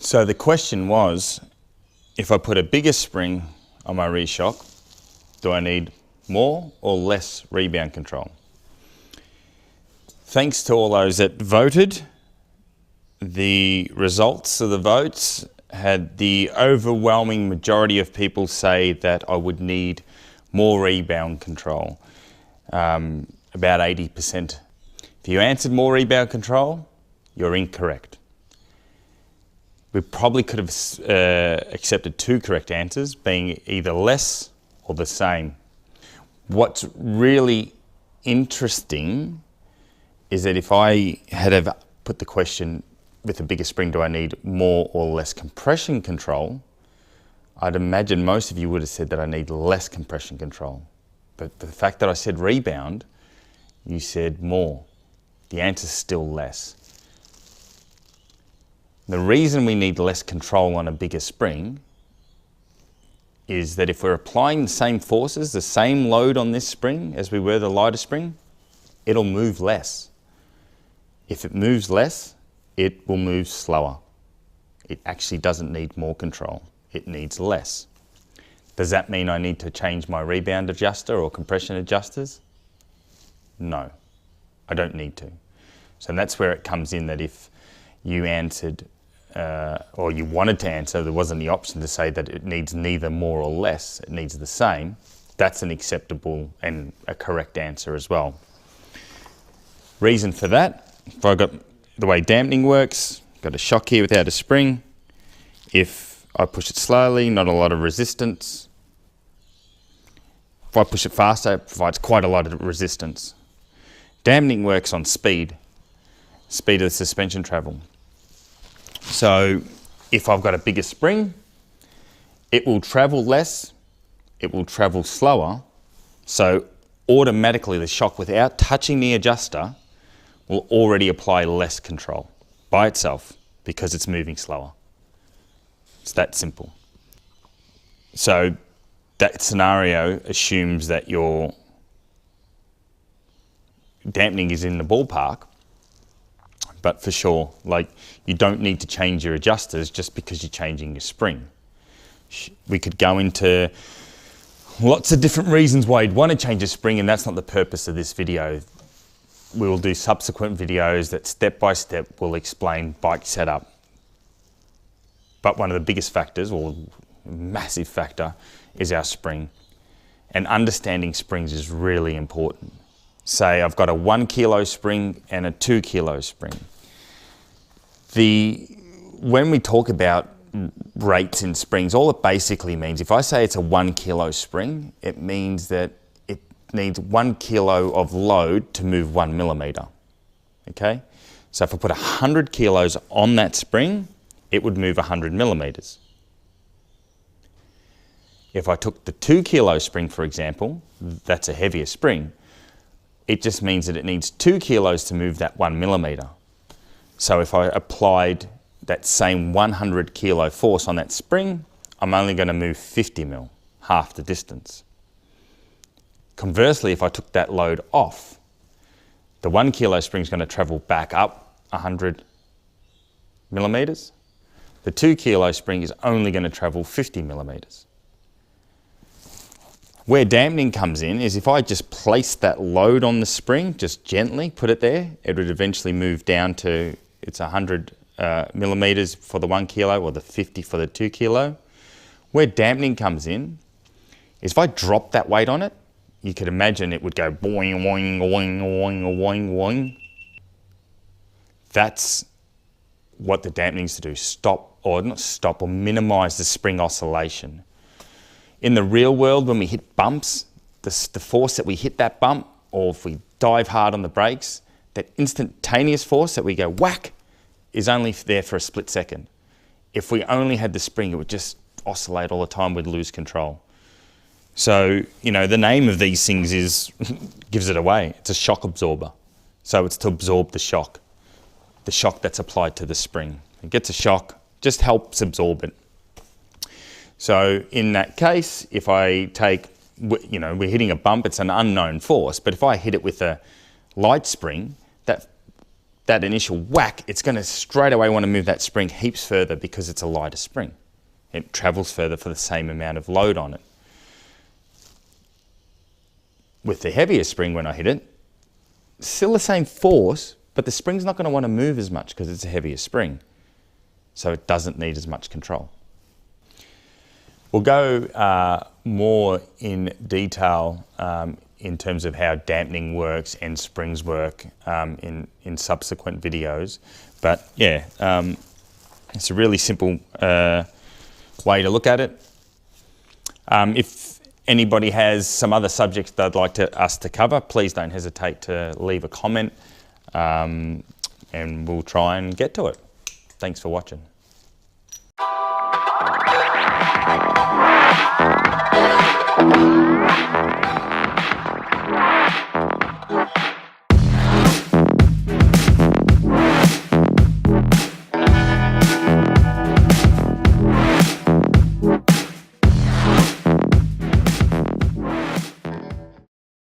So the question was, if I put a bigger spring on my rear shock, do I need more or less rebound control? Thanks to all those that voted, the results of the votes had the overwhelming majority of people say that I would need more rebound control, about 80%. If you answered more rebound control, you're incorrect. We probably could have accepted two correct answers, being either less or the same. What's really interesting is that if I had ever put the question with a bigger spring, do I need more or less compression control? I'd imagine most of you would have said that I need less compression control. But the fact that I said rebound, you said more. The answer's still less. The reason we need less control on a bigger spring is that if we're applying the same forces, the same load on this spring as we were the lighter spring, it'll move less. If it moves less, it will move slower. It actually doesn't need more control. It needs less. Does that mean I need to change my rebound adjuster or compression adjusters? No, I don't need to. So that's where it comes in, that if you answered or you wanted to answer, there wasn't the option to say that it needs neither more or less, it needs the same, that's an acceptable and a correct answer as well. Reason for that, if I got the way dampening works, got a shock here without a spring. If I push it slowly, not a lot of resistance. If I push it faster, it provides quite a lot of resistance. Dampening works on speed of the suspension travel. So if I've got a bigger spring, it will travel less, it will travel slower, so automatically the shock without touching the adjuster will already apply less control by itself because it's moving slower. It's that simple. So that scenario assumes that your dampening is in the ballpark, but for sure, like, you don't need to change your adjusters just because you're changing your spring. We could go into lots of different reasons why you'd want to change a spring, and that's not the purpose of this video. We will do subsequent videos that step by step will explain bike setup. But one of the biggest factors, or massive factor, is our spring. And understanding springs is really important. Say I've got a 1 kilo spring and a 2 kilo spring. When we talk about rates in springs, all it basically means, if I say it's a 1 kilo spring, it means that it needs 1 kilo of load to move 1 millimeter. Okay? So if I put 100 kilos on that spring, it would move 100 millimeters. If I took the 2 kilo spring, for example, that's a heavier spring, it just means that it needs 2 kilos to move that 1 millimeter. So if I applied that same 100 kilo force on that spring, I'm only going to move 50 mil, half the distance. Conversely, if I took that load off, the 1 kilo spring is going to travel back up 100 millimeters. The 2 kilo spring is only going to travel 50 millimeters. Where dampening comes in is if I just place that load on the spring, just gently put it there, it would eventually move down to, it's 100 millimeters for the 1 kilo or the 50 for the 2 kilo. Where dampening comes in is if I drop that weight on it, you could imagine it would go boing, boing, boing, boing, boing, boing. That's what the dampening is to do, or minimize the spring oscillation. In the real world, when we hit bumps, the force that we hit that bump, or if we dive hard on the brakes, that instantaneous force that we go whack is only there for a split second. If we only had the spring, it would just oscillate all the time, we'd lose control. So, you know, the name of these things gives it away. It's a shock absorber. So it's to absorb the shock that's applied to the spring. It gets a shock, just helps absorb it. So in that case, if I take, you know, we're hitting a bump, it's an unknown force, but if I hit it with a light spring, that that initial whack, it's going to straight away want to move that spring heaps further because it's a lighter spring. It travels further for the same amount of load on it. With the heavier spring, when I hit it, still the same force, but the spring's not going to want to move as much because it's a heavier spring. So it doesn't need as much control. We'll go more in detail in terms of how dampening works and springs work in subsequent videos. But yeah, it's a really simple way to look at it. If anybody has some other subjects they'd like us to cover, please don't hesitate to leave a comment and we'll try and get to it. Thanks for watching.